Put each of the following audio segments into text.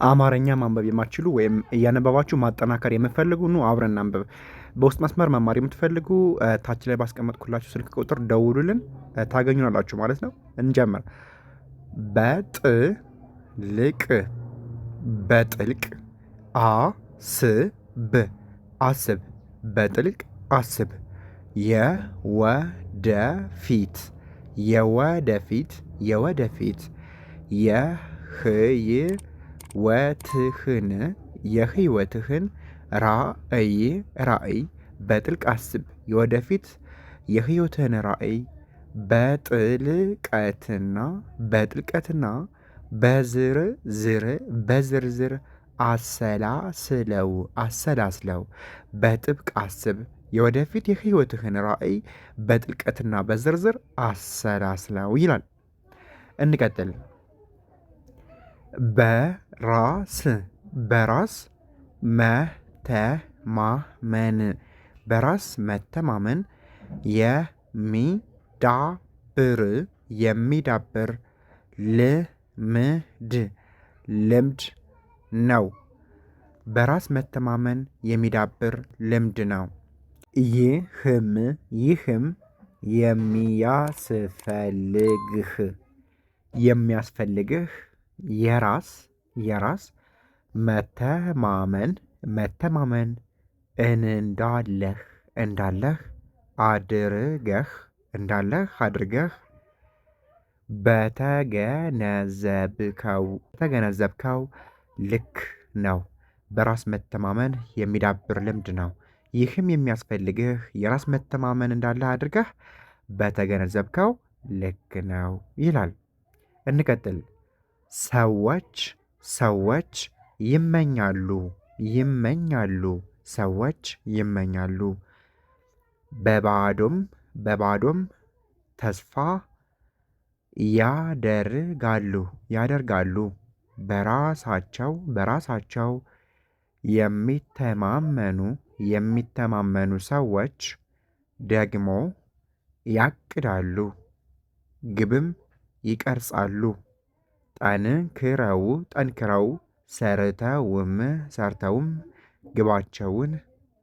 አማርኛ ማንበብ የማትችሉ ወይም እያነበባችሁ ማጠናከር የምትፈልጉ ኑ አብረን እናንብብ። በውስጥ መስመር መማር የምትፈልጉ ታች ላይ ባስቀመጥኩላችሁ ስልክ ቁጥር ደውሉልን፣ ታገኙናላችሁ ማለት ነው። እንጀምር። በጥልቅ በጥልቅ አስብ አስብ በጥልቅ አስብ። የወደፊት የወደፊት የወደፊት የህይወትህን ራእይ በጥልቅ አስብ። የወደፊት የህይወትህን ራእይ በጥልቀትና በዝርዝር አሰላስለው። በጥብቅ አስብ። የወደፊት የህይወትህን ራእይ በጥልቀትና በዝርዝር አሰላስለው ይላል። እንቀጥል። በራስ መተማመን በራስ መተማመን የሚዳብር ልምድ ነው። በራስ መተማመን የሚዳብር ልምድ ነው። ይህም የሚያስፈልግህ የራስ መተማመን እንዳለህ አድርገህ በተገነዘብከው ልክ ነው። በራስ መተማመን የሚዳብር ልምድ ነው። ይህም የሚያስፈልግህ የራስ መተማመን እንዳለህ አድርገህ በተገነዘብከው ልክ ነው ይላል። እንቀጥል። ሰዎች ይመኛሉ በባዶም ተስፋ ያደርጋሉ። በራሳቸው የሚተማመኑ ሰዎች ደግሞ ያቅዳሉ፣ ግብም ይቀርጻሉ። ጠንክረው ሰርተውም ግባቸውን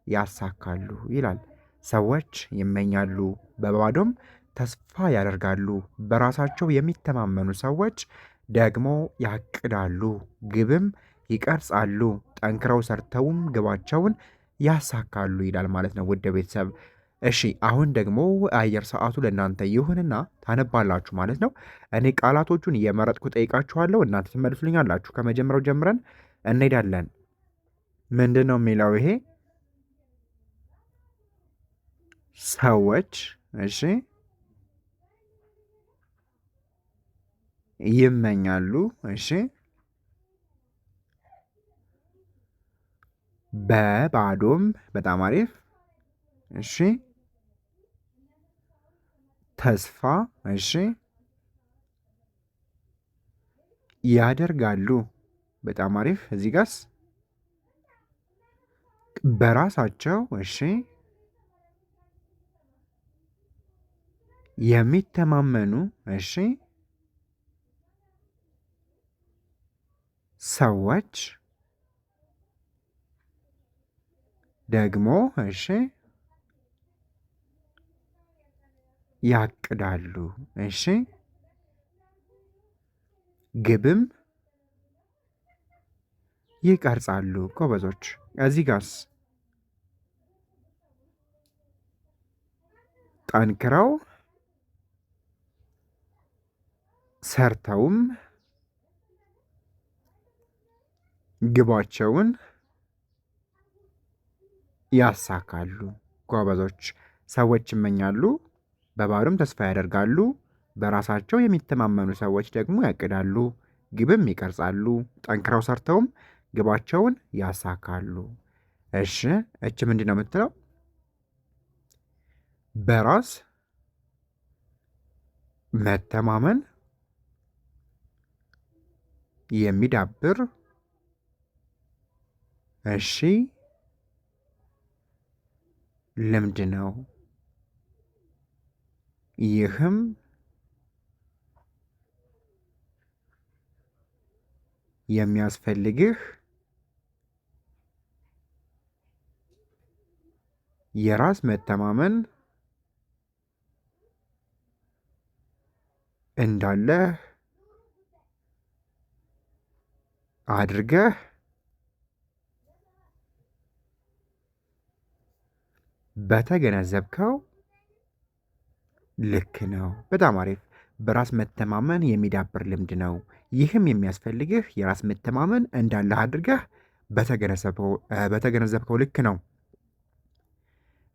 ያሳካሉ ይላል። ሰዎች ይመኛሉ፣ በባዶም ተስፋ ያደርጋሉ። በራሳቸው የሚተማመኑ ሰዎች ደግሞ ያቅዳሉ፣ ግብም ይቀርጻሉ። ጠንክረው ሰርተውም ግባቸውን ያሳካሉ ይላል ማለት ነው። ውድ ቤተሰብ እሺ፣ አሁን ደግሞ አየር ሰዓቱ ለእናንተ ይሁንና ታነባላችሁ ማለት ነው። እኔ ቃላቶቹን እየመረጥኩ ጠይቃችኋለሁ፣ እናንተ ትመልሱልኛላችሁ። ከመጀመሪያው ጀምረን እንሄዳለን። ምንድን ነው የሚለው ይሄ? ሰዎች እሺ ይመኛሉ። እሺ በባዶም በጣም አሪፍ። እሺ ተስፋ እሺ ያደርጋሉ። በጣም አሪፍ። እዚህ ጋስ በራሳቸው እሺ የሚተማመኑ እሺ ሰዎች ደግሞ እሺ ያቅዳሉ። እሺ ግብም ይቀርጻሉ። ጎበዞች። እዚህ ጋርስ ጠንክረው ሰርተውም ግባቸውን ያሳካሉ። ጎበዞች። ሰዎች ይመኛሉ፣ በባዶም ተስፋ ያደርጋሉ። በራሳቸው የሚተማመኑ ሰዎች ደግሞ ያቅዳሉ፣ ግብም ይቀርጻሉ። ጠንክረው ሰርተውም ግባቸውን ያሳካሉ። እሺ እች ምንድን ነው የምትለው? በራስ መተማመን የሚዳብር እሺ ልምድ ነው። ይህም የሚያስፈልግህ የራስ መተማመን እንዳለህ አድርገህ በተገነዘብከው ልክ ነው። በጣም አሪፍ። በራስ መተማመን የሚዳብር ልምድ ነው። ይህም የሚያስፈልግህ የራስ መተማመን እንዳለህ አድርገህ በተገነዘብከው ልክ ነው።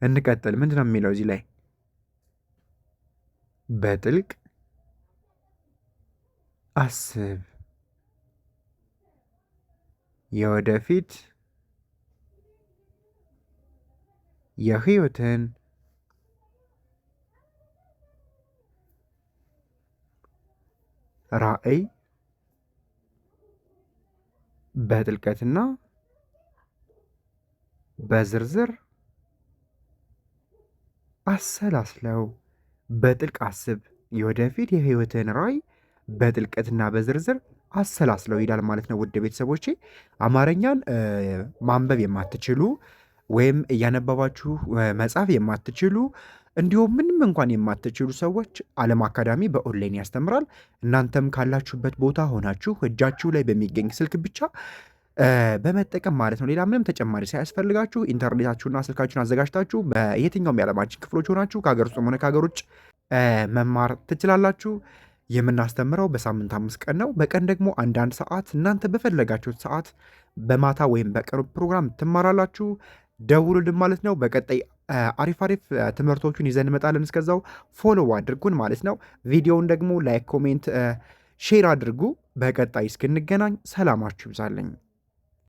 እንቀጥል። ምንድን ነው የሚለው እዚህ ላይ? በጥልቅ አስብ። የወደፊት የህይወትን ራዕይ በጥልቀትና በዝርዝር አሰላስለው። በጥልቅ አስብ። የወደፊት የህይወትን ራዕይ በጥልቀትና በዝርዝር አሰላስለው ይላል ማለት ነው። ውድ ቤተሰቦቼ አማርኛን ማንበብ የማትችሉ ወይም እያነበባችሁ መጻፍ የማትችሉ እንዲሁም ምንም እንኳን የማትችሉ ሰዎች ዓለም አካዳሚ በኦንላይን ያስተምራል። እናንተም ካላችሁበት ቦታ ሆናችሁ እጃችሁ ላይ በሚገኝ ስልክ ብቻ በመጠቀም ማለት ነው። ሌላ ምንም ተጨማሪ ሳያስፈልጋችሁ ኢንተርኔታችሁና ስልካችሁን አዘጋጅታችሁ በየትኛውም የዓለማችን ክፍሎች ሆናችሁ ከሀገር ውስጥም ሆነ ከሀገር ውጭ መማር ትችላላችሁ። የምናስተምረው በሳምንት 5 ቀን ነው። በቀን ደግሞ አንዳንድ ሰዓት እናንተ በፈለጋችሁት ሰዓት በማታ ወይም በቀን ፕሮግራም ትማራላችሁ። ደውሉልን ማለት ነው። በቀጣይ አሪፍ ትምህርቶቹን ይዘን እንመጣለን። እስከዛው ፎሎ አድርጉን ማለት ነው። ቪዲዮውን ደግሞ ላይክ፣ ኮሜንት፣ ሼር አድርጉ። በቀጣይ እስክንገናኝ ሰላማችሁ ይብዛልኝ።